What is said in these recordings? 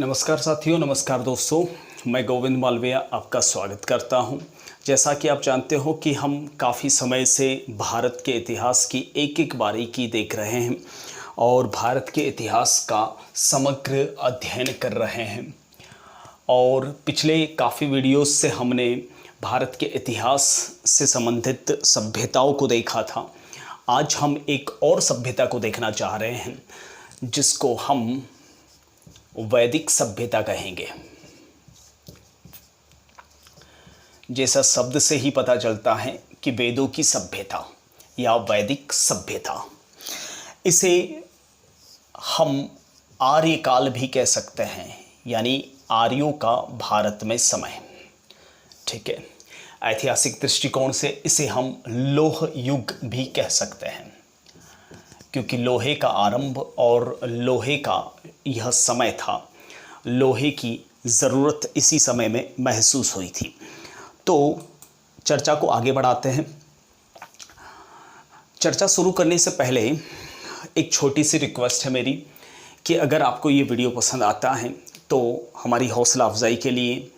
नमस्कार साथियों, नमस्कार दोस्तों। मैं गोविंद मालविया आपका स्वागत करता हूं। जैसा कि आप जानते हो कि हम काफ़ी समय से भारत के इतिहास की एक एक बारीकी देख रहे हैं और भारत के इतिहास का समग्र अध्ययन कर रहे हैं। और पिछले काफ़ी वीडियोस से हमने भारत के इतिहास से संबंधित सभ्यताओं को देखा था। आज हम एक और सभ्यता को देखना चाह रहे हैं जिसको हम वैदिक सभ्यता कहेंगे। जैसा शब्द से ही पता चलता है कि वेदों की सभ्यता या वैदिक सभ्यता, इसे हम आर्यकाल भी कह सकते हैं, यानी आर्यों का भारत में समय। ठीक है, ऐतिहासिक दृष्टिकोण से इसे हम लोह युग भी कह सकते हैं, क्योंकि लोहे का आरंभ और लोहे का यह समय था। लोहे की ज़रूरत इसी समय में महसूस हुई थी। तो चर्चा को आगे बढ़ाते हैं। चर्चा शुरू करने से पहले एक छोटी सी रिक्वेस्ट है मेरी कि अगर आपको ये वीडियो पसंद आता है तो हमारी हौसला अफजाई के लिए,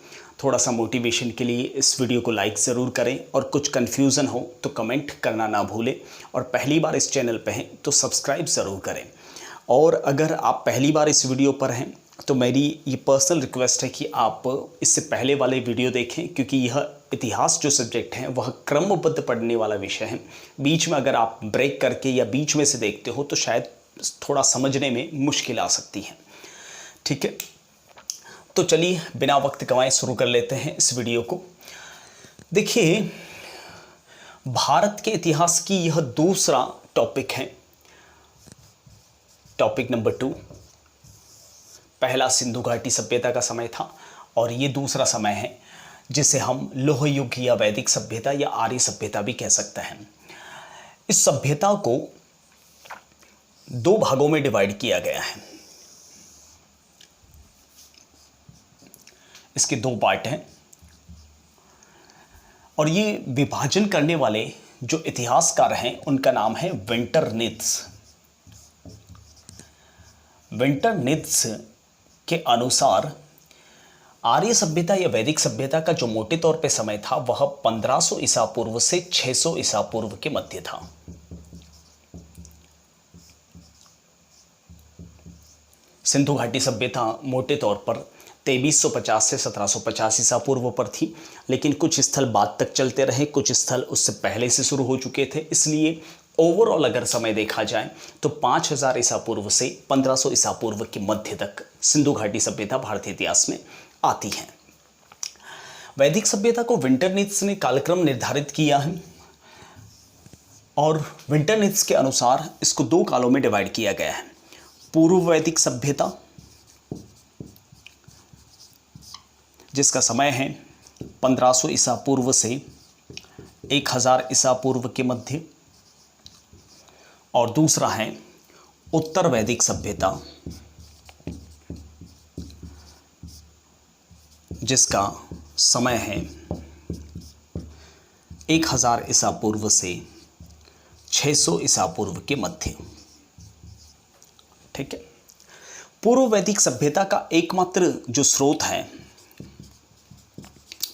थोड़ा सा मोटिवेशन के लिए इस वीडियो को लाइक ज़रूर करें और कुछ कन्फ्यूज़न हो तो कमेंट करना ना भूलें। और पहली बार इस चैनल पे हैं तो सब्सक्राइब ज़रूर करें। और अगर आप पहली बार इस वीडियो पर हैं तो मेरी ये पर्सनल रिक्वेस्ट है कि आप इससे पहले वाले वीडियो देखें, क्योंकि यह इतिहास जो सब्जेक्ट है वह क्रमबद्ध पढ़ने वाला विषय है। बीच में अगर आप ब्रेक करके या बीच में से देखते हो तो शायद थोड़ा समझने में मुश्किल आ सकती है। ठीक है, तो चलिए बिना वक्त गंवाए शुरू कर लेते हैं इस वीडियो को। देखिए, भारत के इतिहास की यह दूसरा टॉपिक है, टॉपिक नंबर 2। पहला सिंधु घाटी सभ्यता का समय था और ये दूसरा समय है जिसे हम लोह युग या वैदिक सभ्यता या आर्य सभ्यता भी कह सकते हैं। इस सभ्यता को दो भागों में डिवाइड किया गया है। इसके दो पार्ट हैं और ये विभाजन करने वाले जो इतिहासकार हैं उनका नाम है विंटरनित्ज। विंटरनित्ज के अनुसार आर्य सभ्यता या वैदिक सभ्यता का जो मोटे तौर पे समय था वह 1500 ईसा पूर्व से 600 ईसा पूर्व के मध्य था। सिंधु घाटी सभ्यता मोटे तौर पर 2350 से 1750 ईसा पूर्व पर थी, लेकिन कुछ स्थल बाद तक चलते रहे, कुछ स्थल उससे पहले से शुरू हो चुके थे। इसलिए ओवरऑल अगर समय देखा जाए तो 5000 ईसा पूर्व से 1500 ईसा पूर्व के मध्य तक सिंधु घाटी सभ्यता भारतीय इतिहास में आती है। वैदिक सभ्यता को विंटरनित्ज ने कालक्रम निर्धारित किया है और विंटरनित्ज के अनुसार इसको दो कालों में डिवाइड किया गया है। पूर्व वैदिक सभ्यता, जिसका समय है 1500 ईसा पूर्व से 1000 ईसा पूर्व के मध्य, और दूसरा है उत्तर वैदिक सभ्यता, जिसका समय है 1000 ईसा पूर्व से 600 ईसा पूर्व के मध्य। ठीक है, पूर्व वैदिक सभ्यता का एकमात्र जो स्रोत है,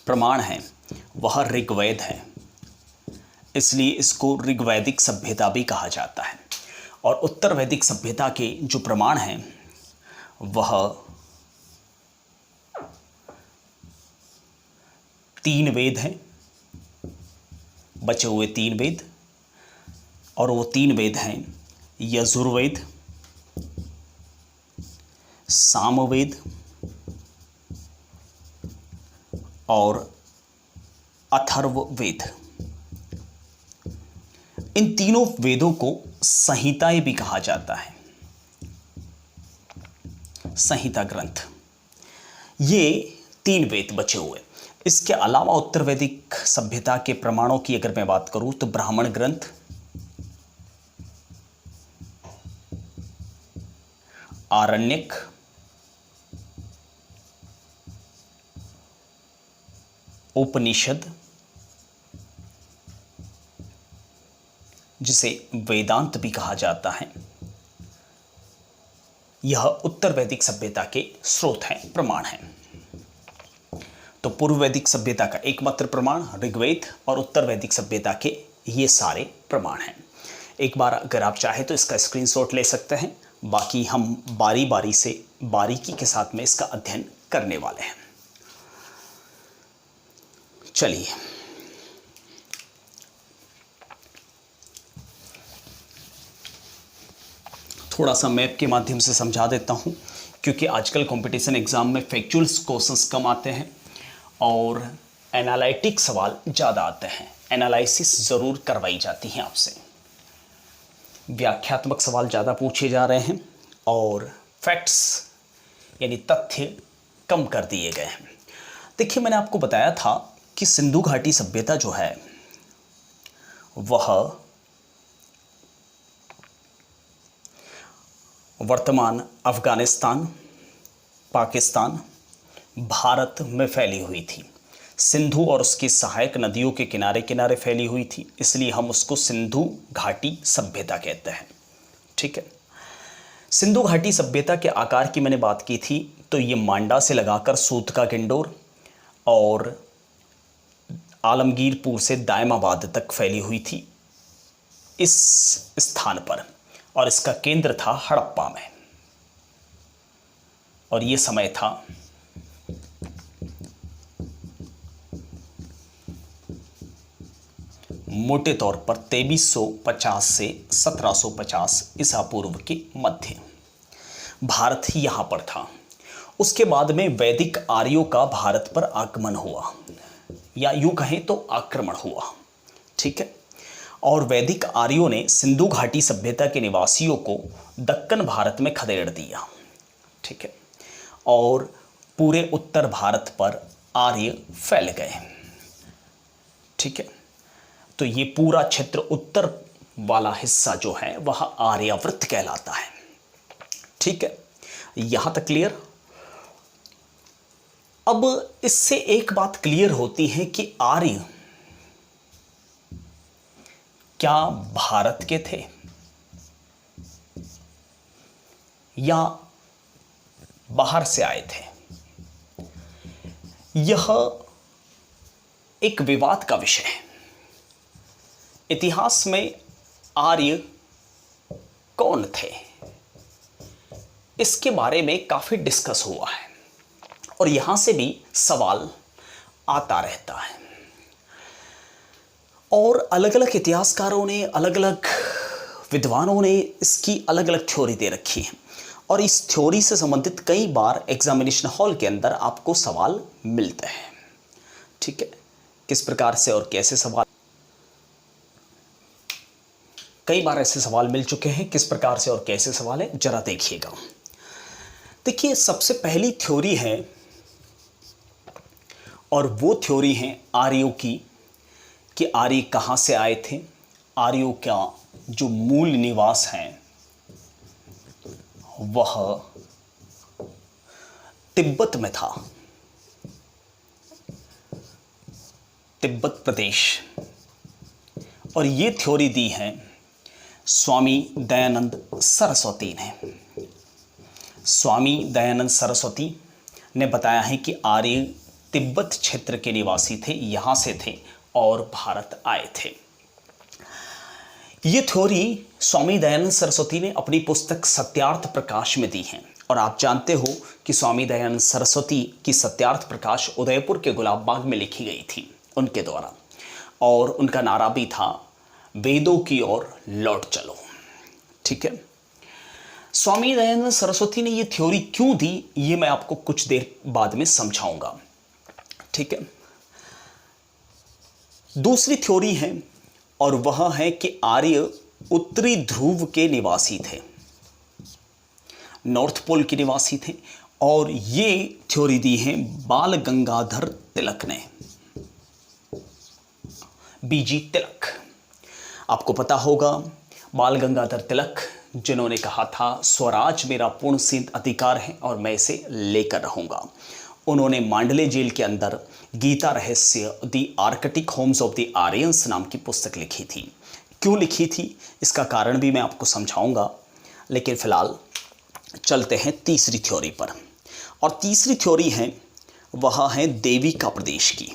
प्रमाण है, वह ऋग्वेद है। इसलिए इसको ऋग्वैदिक सभ्यता भी कहा जाता है। और उत्तर वैदिक सभ्यता के जो प्रमाण हैं वह 3 वेद हैं, बचे हुए 3 वेद, और वो 3 वेद हैं यजुर्वेद, सामवेद और अथर्ववेद। इन तीनों वेदों को संहिताएं भी कहा जाता है, संहिता ग्रंथ। ये 3 वेद बचे हुए। इसके अलावा उत्तर वैदिक सभ्यता के प्रमाणों की अगर मैं बात करूं तो ब्राह्मण ग्रंथ, आरण्यक, उपनिषद, जिसे वेदांत भी कहा जाता है, यह उत्तर वैदिक सभ्यता के स्रोत हैं, प्रमाण हैं। तो पूर्व वैदिक सभ्यता का एकमात्र प्रमाण ऋग्वेद और उत्तर वैदिक सभ्यता के ये सारे प्रमाण हैं। एक बार अगर आप चाहें तो इसका स्क्रीनशॉट ले सकते हैं, बाकी हम बारी बारी से बारीकी के साथ में इसका अध्ययन करने वाले हैं। चलिए थोड़ा सा मैप के माध्यम से समझा देता हूं, क्योंकि आजकल कंपटीशन एग्जाम में फैक्चुअल्स क्वेश्चंस कम आते हैं और एनालिटिक सवाल ज़्यादा आते हैं। एनालिसिस ज़रूर करवाई जाती हैं आपसे, व्याख्यात्मक सवाल ज़्यादा पूछे जा रहे हैं और फैक्ट्स यानी तथ्य कम कर दिए गए हैं। देखिए, मैंने आपको बताया था कि सिंधु घाटी सभ्यता जो है वह वर्तमान अफगानिस्तान, पाकिस्तान, भारत में फैली हुई थी। सिंधु और उसकी सहायक नदियों के किनारे किनारे फैली हुई थी, इसलिए हम उसको सिंधु घाटी सभ्यता कहते हैं। ठीक है। सिंधु घाटी सभ्यता के आकार की मैंने बात की थी, तो ये मांडा से लगाकर सूत का किंडोर और आलमगीरपुर से दायमाबाद तक फैली हुई थी इस स्थान पर, और इसका केंद्र था हड़प्पा में, और ये समय था मोटे तौर पर 2350 से 1750 ईसा पूर्व के मध्य। भारत ही यहां पर था। उसके बाद में वैदिक आर्यों का भारत पर आगमन हुआ, या यूं कहें तो आक्रमण हुआ। ठीक है। और वैदिक आर्यों ने सिंधु घाटी सभ्यता के निवासियों को दक्कन भारत में खदेड़ दिया। ठीक है। और पूरे उत्तर भारत पर आर्य फैल गए। ठीक है। तो ये पूरा क्षेत्र उत्तर वाला हिस्सा जो है वह आर्यावर्त कहलाता है। ठीक है। यहां तक क्लियर। अब इससे एक बात क्लियर होती है कि आर्य क्या भारत के थे या बाहर से आए थे? यह एक विवाद का विषय है। इतिहास में आर्य कौन थे, इसके बारे में काफी डिस्कस हुआ है और यहां से भी सवाल आता रहता है। और अलग अलग इतिहासकारों ने, अलग अलग विद्वानों ने इसकी अलग अलग थ्योरी दे रखी है, और इस थ्योरी से संबंधित कई बार एग्जामिनेशन हॉल के अंदर आपको सवाल मिलते हैं। ठीक है। किस प्रकार से और कैसे सवाल, कई बार ऐसे सवाल मिल चुके हैं। किस प्रकार से और कैसे सवाल है, जरा देखिएगा। देखिए, सबसे पहली थ्योरी है, और वो थ्योरी है आर्यों की, कि आर्य कहां से आए थे। आर्यों का जो मूल निवास है वह तिब्बत में था, तिब्बत प्रदेश। और ये थ्योरी दी है स्वामी दयानंद सरस्वती ने। स्वामी दयानंद सरस्वती ने बताया है कि आर्य तिब्बत क्षेत्र के निवासी थे, यहां से थे और भारत आए थे। ये थ्योरी स्वामी दयानंद सरस्वती ने अपनी पुस्तक सत्यार्थ प्रकाश में दी है। और आप जानते हो कि स्वामी दयानंद सरस्वती की सत्यार्थ प्रकाश उदयपुर के गुलाब बाग में लिखी गई थी उनके द्वारा, और उनका नारा भी था, वेदों की ओर लौट चलो। ठीक है। स्वामी दयानंद सरस्वती ने यह थ्योरी क्यों दी, ये मैं आपको कुछ देर बाद में समझाऊंगा। ठीक है। दूसरी थ्योरी है, और वह है कि आर्य उत्तरी ध्रुव के निवासी थे, नॉर्थ पोल के निवासी थे। और ये थ्योरी दी है बाल गंगाधर तिलक ने, बीजी तिलक। आपको पता होगा बाल गंगाधर तिलक, जिन्होंने कहा था स्वराज मेरा पूर्ण सिद्ध अधिकार है और मैं इसे लेकर रहूंगा। उन्होंने मांडले जेल के अंदर Gita Rahasya the arctic homes of the Aryans नाम की पुस्तक लिखी थी। क्यों लिखी थी, इसका कारण भी मैं आपको समझाऊंगा, लेकिन फिलहाल चलते हैं तीसरी थ्योरी पर। और तीसरी थ्योरी है वह है देविका प्रदेश की।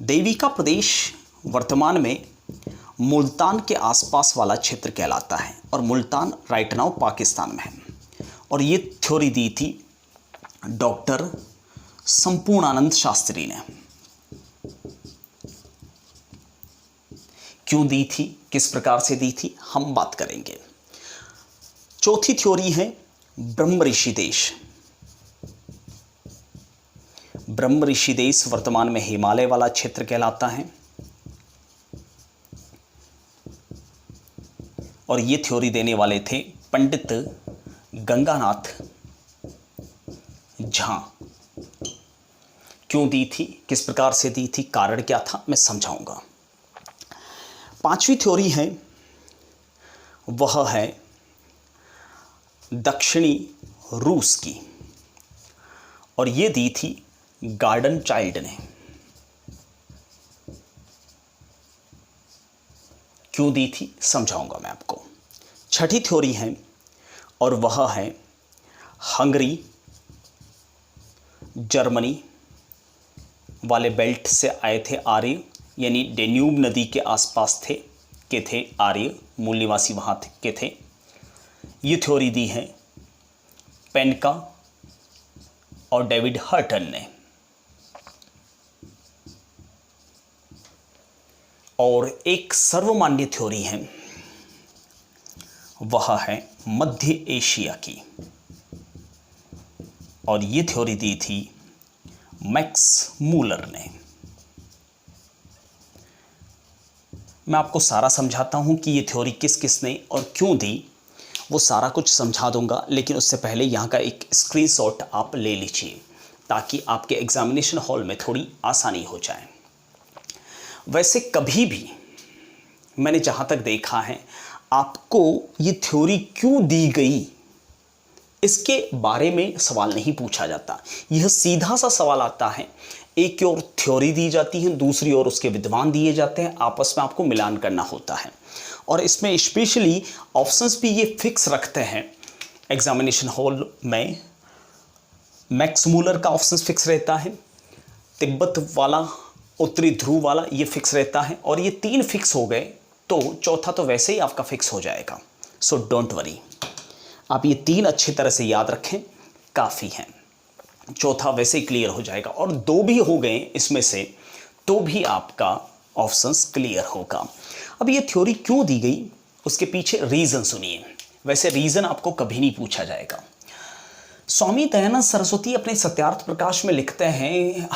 देविका प्रदेश वर्तमान में मुल्तान के आसपास वाला क्षेत्र कहलाता है और मुल्तान राइट नाउ पाकिस्तान में है। और ये थ्योरी दी थी डॉक्टर संपूर्णानंद शास्त्री ने। क्यों दी थी, किस प्रकार से दी थी, हम बात करेंगे। चौथी थ्योरी है ब्रह्म ऋषि देश। ब्रह्म ऋषि देश वर्तमान में हिमालय वाला क्षेत्र कहलाता है। और ये थ्योरी देने वाले थे पंडित गंगानाथ झा। क्यों दी थी, किस प्रकार से दी थी, कारण क्या था, मैं समझाऊंगा। पांचवी थ्योरी है वह है दक्षिणी रूस की और ये दी थी गार्डन चाइल्ड ने। क्यों दी थी समझाऊंगा मैं आपको। छठी थ्योरी है और वह है हंगरी जर्मनी वाले बेल्ट से आए थे आर्य, यानी डेन्यूब नदी के आसपास थे आर्य, मूल निवासी वहाँ के थे। ये थ्योरी दी है पेनका और डेविड हर्टन ने। और एक सर्वमान्य थ्योरी है वह है मध्य एशिया की और ये थ्योरी दी थी मैक्स मूलर ने। मैं आपको सारा समझाता हूं कि ये थ्योरी किस किसने और क्यों दी, वो सारा कुछ समझा दूंगा, लेकिन उससे पहले यहाँ का एक स्क्रीनशॉट आप ले लीजिए ताकि आपके एग्जामिनेशन हॉल में थोड़ी आसानी हो जाए। वैसे कभी भी मैंने जहाँ तक देखा है आपको ये थ्योरी क्यों दी गई इसके बारे में सवाल नहीं पूछा जाता। यह सीधा सा सवाल आता है, एक ओर थ्योरी दी जाती है, दूसरी ओर उसके विद्वान दिए जाते हैं, आपस में आपको मिलान करना होता है। और इसमें स्पेशली ऑप्शंस भी ये फिक्स रखते हैं एग्जामिनेशन हॉल में। मैक्स मूलर का ऑप्शन फिक्स रहता है, तिब्बत वाला, उत्तरी ध्रुव वाला ये फिक्स रहता है। और ये तीन फिक्स हो गए तो चौथा तो वैसे ही आपका फिक्स हो जाएगा। सो डोंट वरी, आप ये तीन अच्छी तरह से याद रखें, काफ़ी हैं। चौथा वैसे ही क्लियर हो जाएगा और दो भी हो गए इसमें से तो भी आपका ऑप्शंस क्लियर होगा। अब ये थ्योरी क्यों दी गई उसके पीछे रीज़न सुनिए। वैसे रीज़न आपको कभी नहीं पूछा जाएगा। स्वामी दयानंद सरस्वती अपने सत्यार्थ प्रकाश में लिखते हैं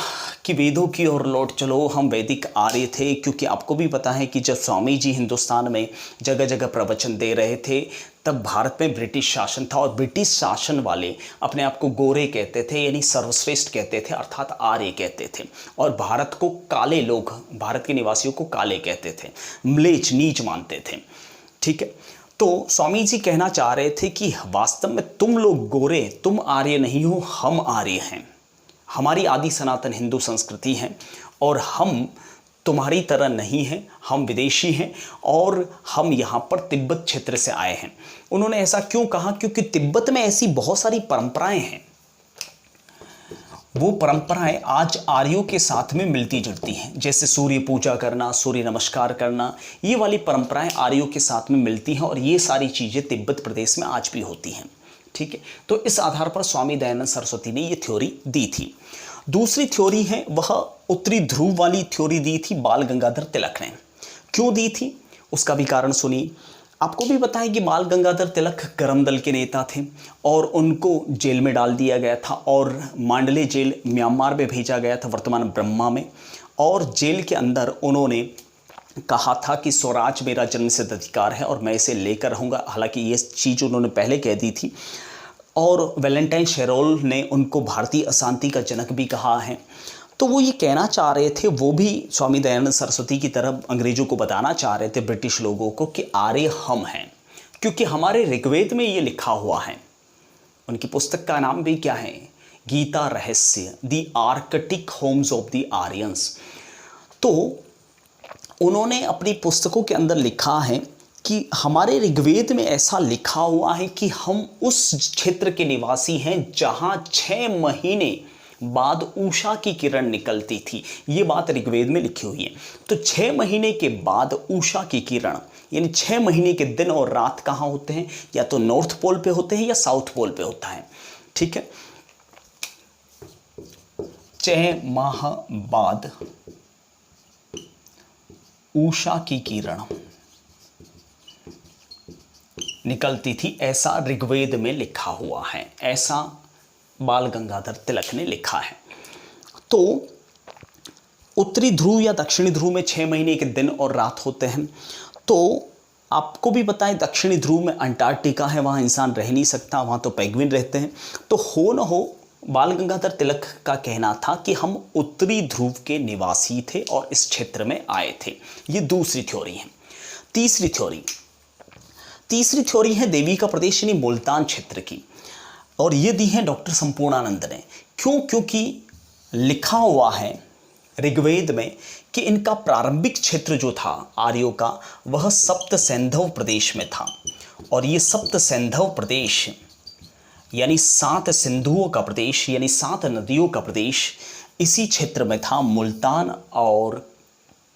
कि वेदों की ओर लौट चलो, हम वैदिक आर्य थे। क्योंकि आपको भी पता है कि जब स्वामी जी हिंदुस्तान में जगह जगह प्रवचन दे रहे थे तब भारत में ब्रिटिश शासन था और ब्रिटिश शासन वाले अपने आप को गोरे कहते थे, यानी सर्वश्रेष्ठ कहते थे, अर्थात आर्य कहते थे। और भारत को काले लोग, भारत के निवासियों को काले कहते थे, म्लेच्छ, नीच मानते थे। ठीक है, तो स्वामी जी कहना चाह रहे थे कि वास्तव में तुम लोग गोरे, तुम आर्य नहीं हो, हम आर्य हैं। हमारी आदि सनातन हिंदू संस्कृति है और हम तुम्हारी तरह नहीं हैं, हम विदेशी हैं और हम यहाँ पर तिब्बत क्षेत्र से आए हैं। उन्होंने ऐसा क्यों कहा? क्योंकि तिब्बत में ऐसी बहुत सारी परंपराएं हैं, वो परंपराएं आज आर्यों के साथ में मिलती जुलती हैं। जैसे सूर्य पूजा करना, सूर्य नमस्कार करना, ये वाली परंपराएं आर्यों के साथ में मिलती हैं और ये सारी चीज़ें तिब्बत प्रदेश में आज भी होती हैं। ठीक है, तो इस आधार पर स्वामी दयानंद सरस्वती ने ये थ्योरी दी थी। दूसरी थ्योरी है वह उत्तरी ध्रुव वाली थ्योरी दी थी बाल गंगाधर तिलक ने। क्यों दी थी उसका भी कारण सुनिए। आपको भी पता है कि बाल गंगाधर तिलक करम दल के नेता थे और उनको जेल में डाल दिया गया था और मांडले जेल म्यांमार में भेजा गया था, वर्तमान ब्रह्मा में। और जेल के अंदर उन्होंने कहा था कि स्वराज मेरा जन्मसिद्ध अधिकार है और मैं इसे लेकर रहूँगा। हालांकि ये चीज़ उन्होंने पहले कह दी थी। और वैलेंटाइन शेरोल ने उनको भारतीय अशांति का जनक भी कहा है। तो वो ये कहना चाह रहे थे, वो भी स्वामी दयानंद सरस्वती की तरह अंग्रेज़ों को बताना चाह रहे थे, ब्रिटिश लोगों को, कि आर्य हम हैं, क्योंकि हमारे ऋग्वेद में ये लिखा हुआ है। उनकी पुस्तक का नाम भी क्या है? Gita Rahasya, the arctic homes of the Aryans. तो उन्होंने अपनी पुस्तकों के अंदर लिखा है कि हमारे ऋग्वेद में ऐसा लिखा हुआ है कि हम उस क्षेत्र के निवासी हैं जहां 6 महीने बाद उषा की किरण निकलती थी। ये बात ऋग्वेद में लिखी हुई है। तो 6 महीने के बाद उषा की किरण, यानी 6 महीने के दिन और रात कहाँ होते हैं, या तो नॉर्थ पोल पे होते हैं या साउथ पोल पे होता है। ठीक है, 6 माह बाद उषा की किरण निकलती थी, ऐसा ऋग्वेद में लिखा हुआ है, ऐसा बाल गंगाधर तिलक ने लिखा है। तो उत्तरी ध्रुव या दक्षिणी ध्रुव में 6 महीने के दिन और रात होते हैं। तो आपको भी पता है दक्षिणी ध्रुव में अंटार्कटिका है, वहाँ इंसान रह नहीं सकता, वहाँ तो पेंगुइन रहते हैं। तो हो न हो बाल गंगाधर तिलक का कहना था कि हम उत्तरी ध्रुव के निवासी थे और इस क्षेत्र में आए थे। ये दूसरी थ्योरी है। तीसरी थ्योरी है देवी का प्रदेश यानी मुल्तान क्षेत्र की, और ये दी है डॉक्टर संपूर्णानंद ने। क्यों? क्योंकि लिखा हुआ है ऋग्वेद में कि इनका प्रारंभिक क्षेत्र जो था आर्यों का, वह सप्त सैंधव प्रदेश में था, और ये सप्त सैंधव प्रदेश यानी 7 सिंधुओं का प्रदेश, यानी 7 नदियों का प्रदेश इसी क्षेत्र में था, मुल्तान और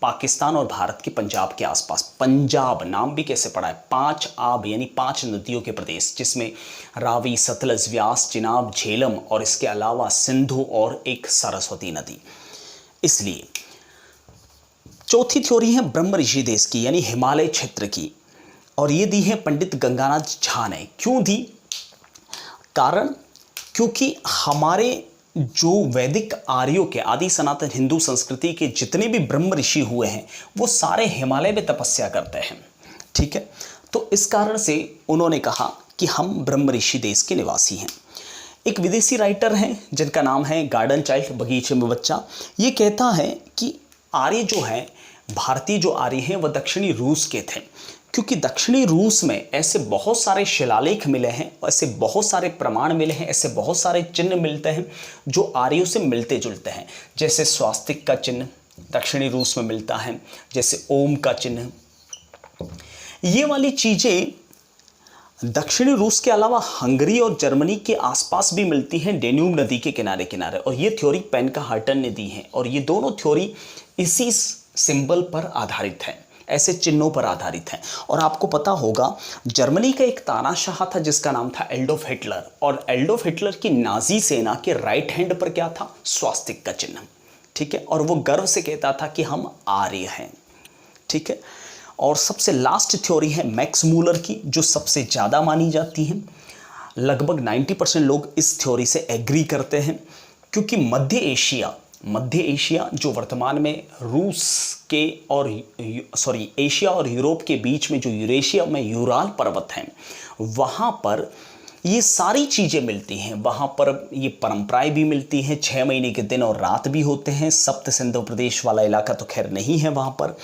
पाकिस्तान और भारत के पंजाब के आसपास। पंजाब नाम भी कैसे पड़ा है, 5 आब यानी 5 नदियों के प्रदेश, जिसमें रावी, सतलज, व्यास, चिनाब, झेलम और इसके अलावा सिंधु और एक सरस्वती नदी। इसलिए चौथी थ्योरी है ब्रह्म ऋषि देश की यानी हिमालय क्षेत्र की, और ये दी है पंडित गंगानाथ झा ने। क्यों दी? कारण क्योंकि हमारे जो वैदिक आर्यों के आदि सनातन हिंदू संस्कृति के जितने भी ब्रह्म ऋषि हुए हैं वो सारे हिमालय में तपस्या करते हैं। ठीक है, तो इस कारण से उन्होंने कहा कि हम ब्रह्म ऋषि देश के निवासी हैं। एक विदेशी राइटर हैं जिनका नाम है गार्डन चाइल्ड, बगीचे में बच्चा। ये कहता है कि आर्य जो हैं, भारतीय जो आर्य हैं, वह दक्षिणी रूस के थे, क्योंकि दक्षिणी रूस में ऐसे बहुत सारे शिलालेख मिले हैं, ऐसे बहुत सारे प्रमाण मिले हैं, ऐसे बहुत सारे चिन्ह मिलते हैं जो आर्यों से मिलते जुलते हैं। जैसे स्वास्तिक का चिन्ह दक्षिणी रूस में मिलता है, जैसे ओम का चिन्ह। ये वाली चीज़ें दक्षिणी रूस के अलावा हंगरी और जर्मनी के आसपास भी मिलती हैं, डेन्यूब नदी के किनारे किनारे। और ये थ्योरी पेनका हार्टन ने दी है, और ये दोनों थ्योरी इसी सिंबल पर आधारित है, ऐसे चिन्हों पर आधारित है। और आपको पता होगा जर्मनी का एक तानाशाह था जिसका नाम था एडोल्फ हिटलर, और एडोल्फ हिटलर की नाजी सेना के राइट हैंड पर क्या था? स्वास्तिक का चिन्ह। ठीक है, और वो गर्व से कहता था कि हम आर्य हैं। ठीक है, और सबसे लास्ट थ्योरी है मैक्स मूलर की, जो सबसे ज़्यादा मानी जाती है। लगभग 90% लोग इस थ्योरी से एग्री करते हैं, क्योंकि मध्य एशिया जो वर्तमान में रूस के और एशिया और यूरोप के बीच में जो यूरेशिया में यूराल पर्वत हैं, वहाँ पर ये सारी चीज़ें मिलती हैं। वहाँ पर ये परंपराएं भी मिलती हैं, 6 महीने के दिन और रात भी होते हैं। सप्त सिंधु प्रदेश वाला इलाका तो खैर नहीं है, वहाँ पर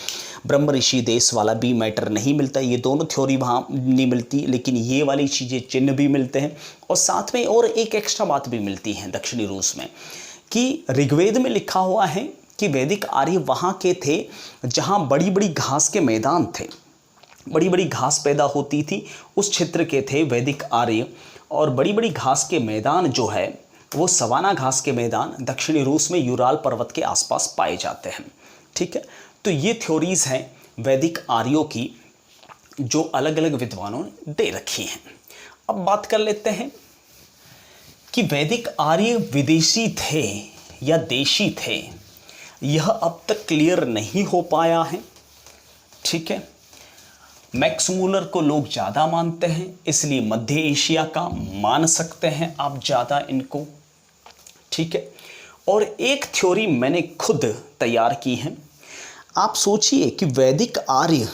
ब्रह्म ऋषि देश वाला भी मैटर नहीं मिलता। ये दोनों थ्योरी वहाँ नहीं मिलती, लेकिन ये वाली चीज़ें चिन्ह भी मिलते हैं। और साथ में और एक एक्स्ट्रा बात भी मिलती है दक्षिणी रूस में, कि ऋग्वेद में लिखा हुआ है कि वैदिक आर्य वहाँ के थे जहाँ बड़ी बड़ी घास के मैदान थे, बड़ी बड़ी घास पैदा होती थी, उस क्षेत्र के थे वैदिक आर्य। और बड़ी बड़ी घास के मैदान जो है वो सवाना घास के मैदान दक्षिणी रूस में यूराल पर्वत के आसपास पाए जाते हैं। ठीक है, तो ये थ्योरीज़ हैं वैदिक आर्यों की जो अलग अलग विद्वानों ने दे रखी हैं। अब बात कर लेते हैं कि वैदिक आर्य विदेशी थे या देशी थे, यह अब तक क्लियर नहीं हो पाया है। ठीक है, मैक्स मूलर को लोग ज़्यादा मानते हैं, इसलिए मध्य एशिया का मान सकते हैं आप ज़्यादा इनको। ठीक है, और एक थ्योरी मैंने खुद तैयार की है। आप सोचिए कि वैदिक आर्य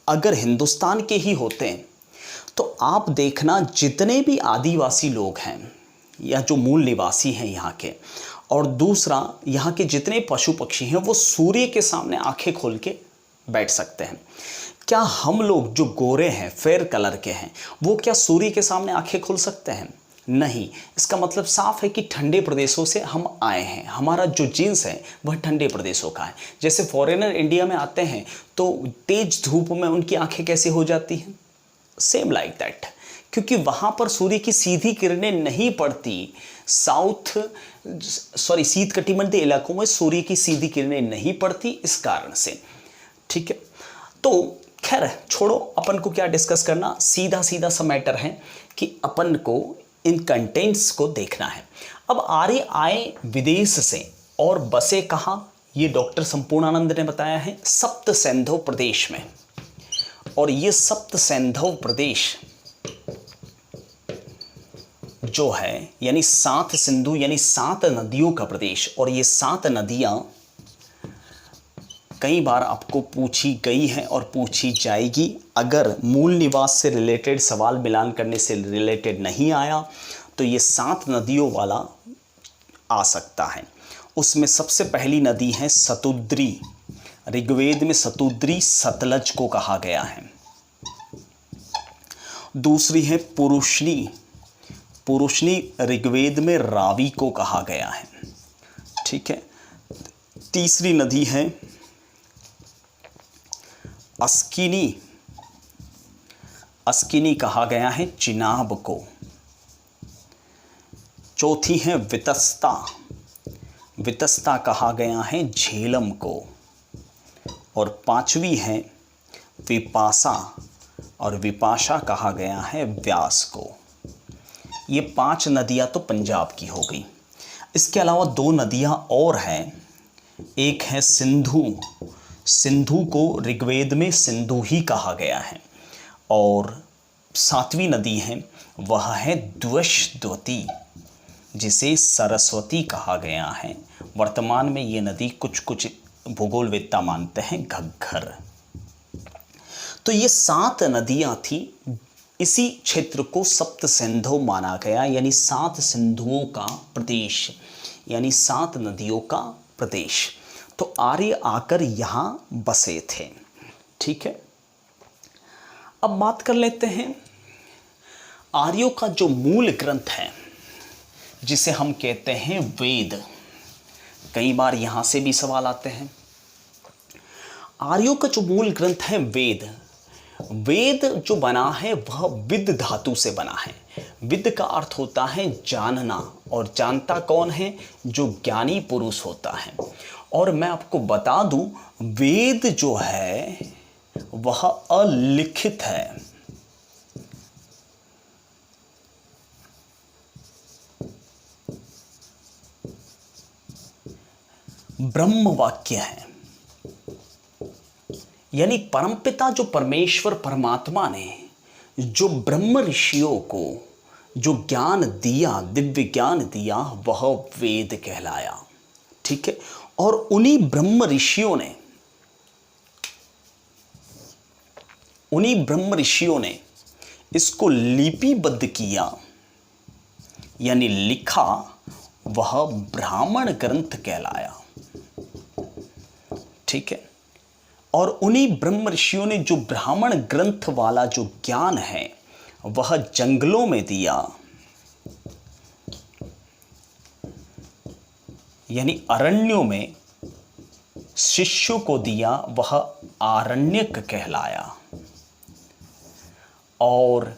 अगर हिंदुस्तान के ही होते हैं तो आप देखना जितने भी आदिवासी लोग हैं या जो मूल निवासी हैं यहाँ के, और दूसरा यहाँ के जितने पशु पक्षी हैं वो सूर्य के सामने आंखें खोल के बैठ सकते हैं। क्या हम लोग जो गोरे हैं, फेयर कलर के हैं, वो क्या सूर्य के सामने आंखें खोल सकते हैं? नहीं, इसका मतलब साफ है कि ठंडे प्रदेशों से हम आए हैं, हमारा जो जीन्स है वह ठंडे प्रदेशों का है। जैसे फॉरेनर इंडिया में आते हैं तो तेज धूप में उनकी आंखें कैसे हो जाती हैं, सेम लाइक दैट, क्योंकि वहाँ पर सूर्य की सीधी किरणें नहीं पड़ती। शीत कटिबंधीय इलाकों में सूर्य की सीधी किरणें नहीं पड़ती, इस कारण से। ठीक है, तो खैर छोड़ो, अपन को क्या डिस्कस करना, सीधा सीधा सा मैटर है कि अपन को इन कंटेंट्स को देखना है। अब आर्य आए विदेश से और बसे कहाँ, ये डॉक्टर संपूर्णानंद ने बताया है, सप्त सिंधु प्रदेश में। और ये सप्त सिंधु प्रदेश जो है यानी 7 सिंधु यानी 7 नदियों का प्रदेश, और ये 7 नदियां कई बार आपको पूछी गई हैं और पूछी जाएगी। अगर मूल निवास से रिलेटेड सवाल मिलान करने से रिलेटेड नहीं आया तो ये 7 नदियों वाला आ सकता है। उसमें सबसे पहली नदी है सतुद्री। ऋग्वेद में सतुद्री सतलज को कहा गया है। दूसरी है पुरुषनी। पुरुषनी ऋग्वेद में रावी को कहा गया है। ठीक है, तीसरी नदी है अस्किनी। अस्किनी कहा गया है चिनाब को। चौथी है वितस्ता। वितस्ता कहा गया है झेलम को। और पांचवी है विपाशा, और विपाशा कहा गया है व्यास को। ये 5 नदियां तो पंजाब की हो गई। इसके अलावा 2 नदियां और हैं। एक है सिंधु। सिंधु को ऋग्वेद में सिंधु ही कहा गया है। और 7वीं नदी है वह है द्वशद्वती, जिसे सरस्वती कहा गया है। वर्तमान में ये नदी कुछ भूगोलवेत्ता मानते हैं घग्घर। तो ये 7 नदियां थी। इसी क्षेत्र को सप्त सिंधु माना गया, यानी 7 सिंधुओं का प्रदेश, यानी 7 नदियों का प्रदेश। तो आर्य आकर यहाँ बसे थे। ठीक है, अब बात कर लेते हैं आर्यों का जो मूल ग्रंथ है, जिसे हम कहते हैं वेद। कई बार यहाँ से भी सवाल आते हैं। आर्यों का जो मूल ग्रंथ है वेद, वेद जो बना है वह विद धातु से बना है। विद का अर्थ होता है जानना, और जानता कौन है, जो ज्ञानी पुरुष होता है। और मैं आपको बता दूं, वेद जो है वह अलिखित है। ब्रह्म वाक्य है, यानी परमपिता जो परमेश्वर परमात्मा ने जो ब्रह्म ऋषियों को जो ज्ञान दिया, दिव्य ज्ञान दिया, वह वेद कहलाया। ठीक है, और उन्हीं ब्रह्म ऋषियों ने इसको लिपिबद्ध किया, यानी लिखा, वह ब्राह्मण ग्रंथ कहलाया। ठीक है, और उन्हीं ब्रह्म ऋषियों ने जो ब्राह्मण ग्रंथ वाला जो ज्ञान है वह जंगलों में दिया, यानी अरण्यों में शिष्यों को दिया, वह आरण्यक कहलाया। और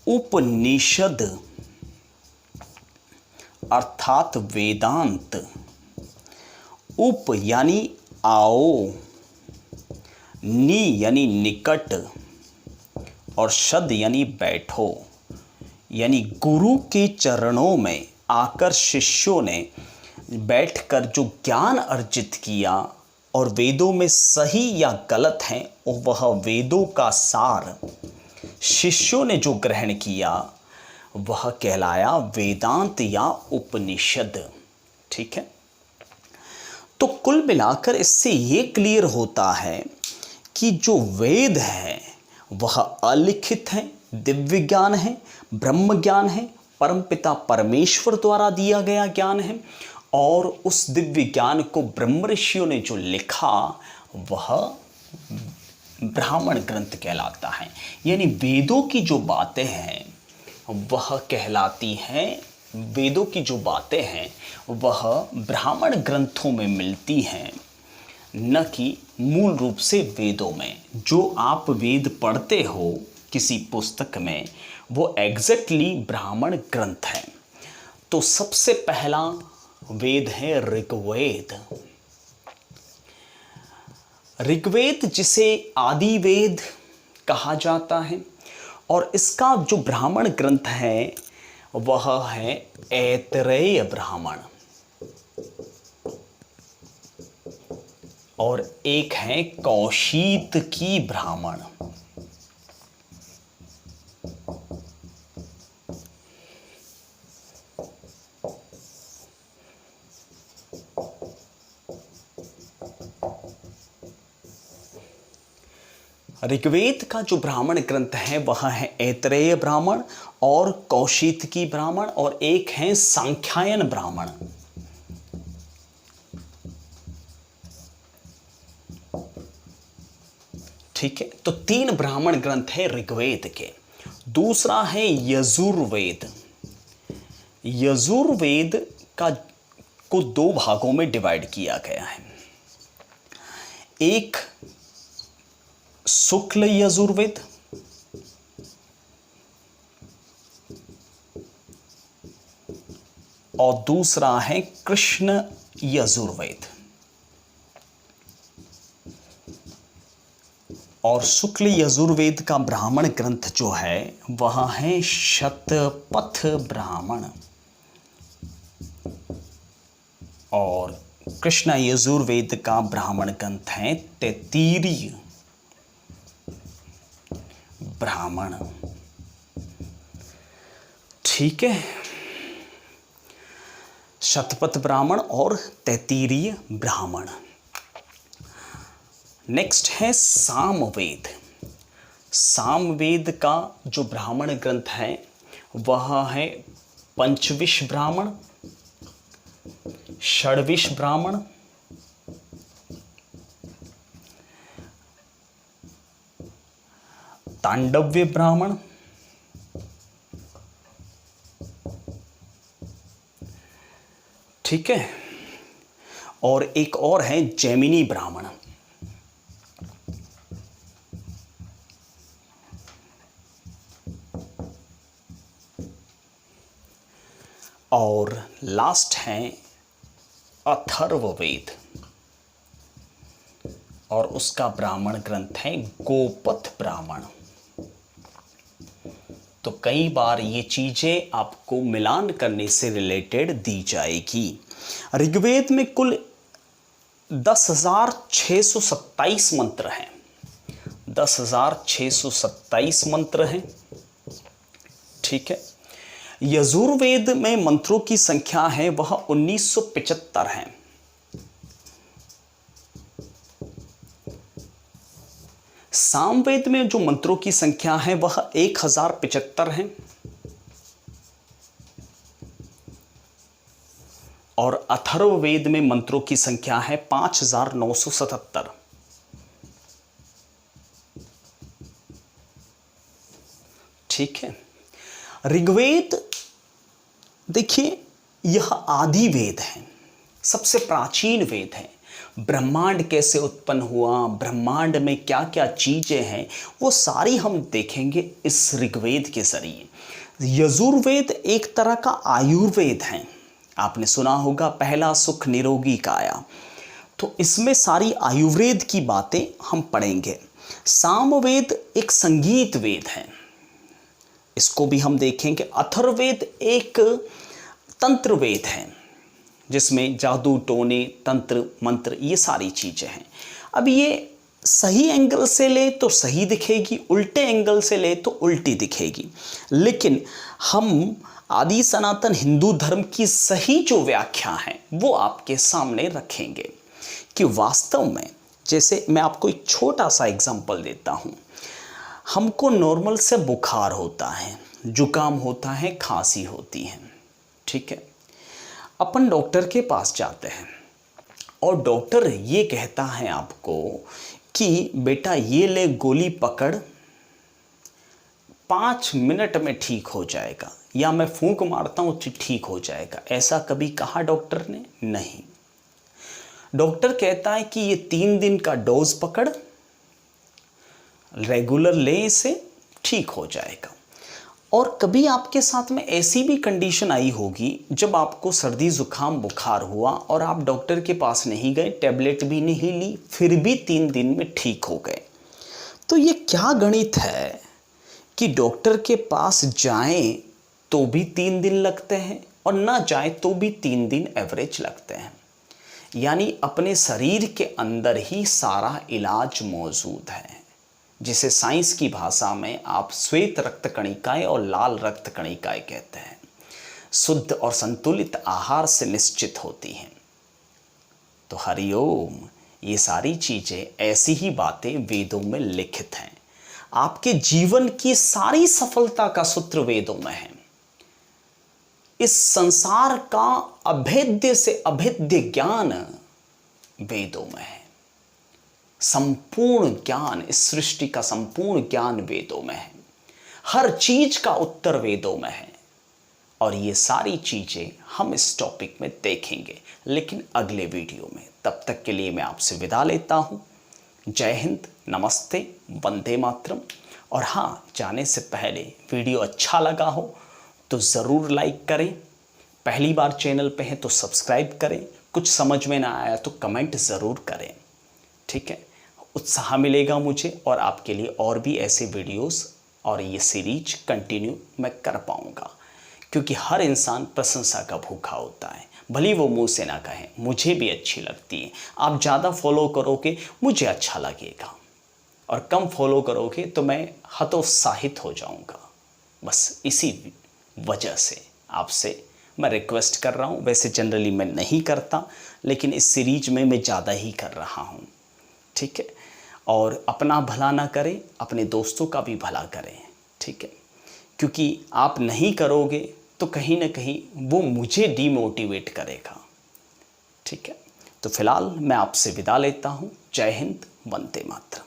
उपनिषद अर्थात वेदांत, उप यानी आओ, नी यानी निकट, और शद यानी बैठो, यानी गुरु के चरणों में आकर शिष्यों ने बैठकर जो ज्ञान अर्जित किया, और वेदों में सही या गलत है वह वेदों का सार शिष्यों ने जो ग्रहण किया वह कहलाया वेदांत या उपनिषद। ठीक है, तो कुल मिलाकर इससे ये क्लियर होता है कि जो वेद है वह अलिखित है, दिव्य ज्ञान है, ब्रह्म ज्ञान है, परमपिता परमेश्वर द्वारा दिया गया ज्ञान है, और उस दिव्य ज्ञान को ब्रह्म ऋषियों ने जो लिखा वह ब्राह्मण ग्रंथ कहलाता है। यानी वेदों की जो बातें हैं वह कहलाती हैं, वेदों की जो बातें हैं वह ब्राह्मण ग्रंथों में मिलती हैं, न कि मूल रूप से वेदों में। जो आप वेद पढ़ते हो किसी पुस्तक में वो एग्जैक्टली ब्राह्मण ग्रंथ है। तो सबसे पहला वेद है ऋग्वेद। ऋग्वेद जिसे आदि वेद कहा जाता है, और इसका जो ब्राह्मण ग्रंथ है वह है ऐतरेय ब्राह्मण, और एक है कौशीतकी ब्राह्मण। ऋग्वेद का जो ब्राह्मण ग्रंथ है वह है ऐतरेय ब्राह्मण और कौशीतकी ब्राह्मण, और एक है सांख्यायन ब्राह्मण। ठीक है, तो 3 ब्राह्मण ग्रंथ है ऋग्वेद के। दूसरा है यजुर्वेद। यजुर्वेद का को 2 भागों में डिवाइड किया गया है। एक शुक्ल यजुर्वेद और दूसरा है कृष्ण यजुर्वेद। और शुक्ल यजुर्वेद का ब्राह्मण ग्रंथ जो है वह है शतपथ ब्राह्मण, और कृष्ण यजुर्वेद का ब्राह्मण ग्रंथ है तैत्तिरीय ब्राह्मण। ठीक है, शतपथ ब्राह्मण और तैत्तिरीय ब्राह्मण। नेक्स्ट है सामवेद। सामवेद का जो ब्राह्मण ग्रंथ है वह है पंचविश ब्राह्मण, षड्विश ब्राह्मण, तांडव्य ब्राह्मण, ठीक है, और एक और है जैमिनी ब्राह्मण। और लास्ट है अथर्ववेद, और उसका ब्राह्मण ग्रंथ है गोपथ ब्राह्मण। तो कई बार ये चीजें आपको मिलान करने से रिलेटेड दी जाएगी। ऋग्वेद में कुल 10,627 मंत्र हैं। 10,627 मंत्र हैं। ठीक है, यजुर्वेद में मंत्रों की संख्या है वह 1975 है। सामवेद में जो मंत्रों की संख्या है वह 1075 है, और अथर्ववेद में मंत्रों की संख्या है 5977। ठीक है, ऋग्वेद देखिए यह आदि वेद है, सबसे प्राचीन वेद है। ब्रह्मांड कैसे उत्पन्न हुआ, ब्रह्मांड में क्या क्या चीजें हैं, वो सारी हम देखेंगे इस ऋग्वेद के जरिए। यजुर्वेद एक तरह का आयुर्वेद है। आपने सुना होगा पहला सुख निरोगी काया, तो इसमें सारी आयुर्वेद की बातें हम पढ़ेंगे। सामवेद एक संगीत वेद है, इसको भी हम देखेंगे। अथर्ववेद एक तंत्र वेद है जिसमें जादू टोने तंत्र मंत्र ये सारी चीजें हैं। अब ये सही एंगल से ले तो सही दिखेगी, उल्टे एंगल से ले तो उल्टी दिखेगी, लेकिन हम आदि सनातन हिंदू धर्म की सही जो व्याख्या है वो आपके सामने रखेंगे कि वास्तव में, जैसे मैं आपको एक छोटा सा एग्जांपल देता हूँ। हमको नॉर्मल से बुखार होता है, जुकाम होता है, खांसी होती है, ठीक है। अपन डॉक्टर के पास जाते हैं और डॉक्टर ये कहता है आपको कि बेटा ये ले गोली पकड़, 5 मिनट में ठीक हो जाएगा, या मैं फूंक मारता हूँ ठीक हो जाएगा, ऐसा कभी कहा डॉक्टर ने? नहीं। डॉक्टर कहता है कि ये 3 दिन का डोज पकड़, रेगुलर ले इसे, ठीक हो जाएगा। और कभी आपके साथ में ऐसी भी कंडीशन आई होगी जब आपको सर्दी जुकाम बुखार हुआ और आप डॉक्टर के पास नहीं गए, टैबलेट भी नहीं ली, फिर भी 3 दिन में ठीक हो गए। तो ये क्या गणित है कि डॉक्टर के पास जाएं तो भी 3 दिन लगते हैं और ना जाएं तो भी 3 दिन एवरेज लगते हैं। यानी अपने शरीर के अंदर ही सारा इलाज मौजूद है, जिसे साइंस की भाषा में आप श्वेत रक्त कणिकाएं और लाल रक्त कणिकाएं कहते हैं, शुद्ध और संतुलित आहार से निश्चित होती हैं। तो हरिओम, ये सारी चीजें, ऐसी ही बातें वेदों में लिखित हैं। आपके जीवन की सारी सफलता का सूत्र वेदों में है। इस संसार का अभेद्य से अभेद्य ज्ञान वेदों में है। संपूर्ण ज्ञान, इस सृष्टि का संपूर्ण ज्ञान वेदों में है। हर चीज का उत्तर वेदों में है। और ये सारी चीजें हम इस टॉपिक में देखेंगे, लेकिन अगले वीडियो में। तब तक के लिए मैं आपसे विदा लेता हूं। जय हिंद, नमस्ते, वंदे मातरम। और हाँ, जाने से पहले वीडियो अच्छा लगा हो तो ज़रूर लाइक करें, पहली बार चैनल पे हैं तो सब्सक्राइब करें, कुछ समझ में ना आया तो कमेंट ज़रूर करें, ठीक है। उत्साह मिलेगा मुझे और आपके लिए और भी ऐसे वीडियोस और ये सीरीज कंटिन्यू मैं कर पाऊँगा, क्योंकि हर इंसान प्रशंसा का भूखा होता है। भली वो मुंह से ना कहें, मुझे भी अच्छी लगती है। आप ज़्यादा फॉलो करोगे मुझे अच्छा लगेगा, और कम फॉलो करोगे तो मैं हतोत्साहित हो जाऊंगा। बस इसी वजह से आपसे मैं रिक्वेस्ट कर रहा हूं। वैसे जनरली मैं नहीं करता, लेकिन इस सीरीज में मैं ज़्यादा ही कर रहा हूं, ठीक है। और अपना भला ना करें, अपने दोस्तों का भी भला करें, ठीक है। क्योंकि आप नहीं करोगे तो कहीं ना कहीं वो मुझे डीमोटिवेट करेगा, ठीक है। तो फिलहाल मैं आपसे विदा लेता हूँ। जय हिंद, वंदे मातरम।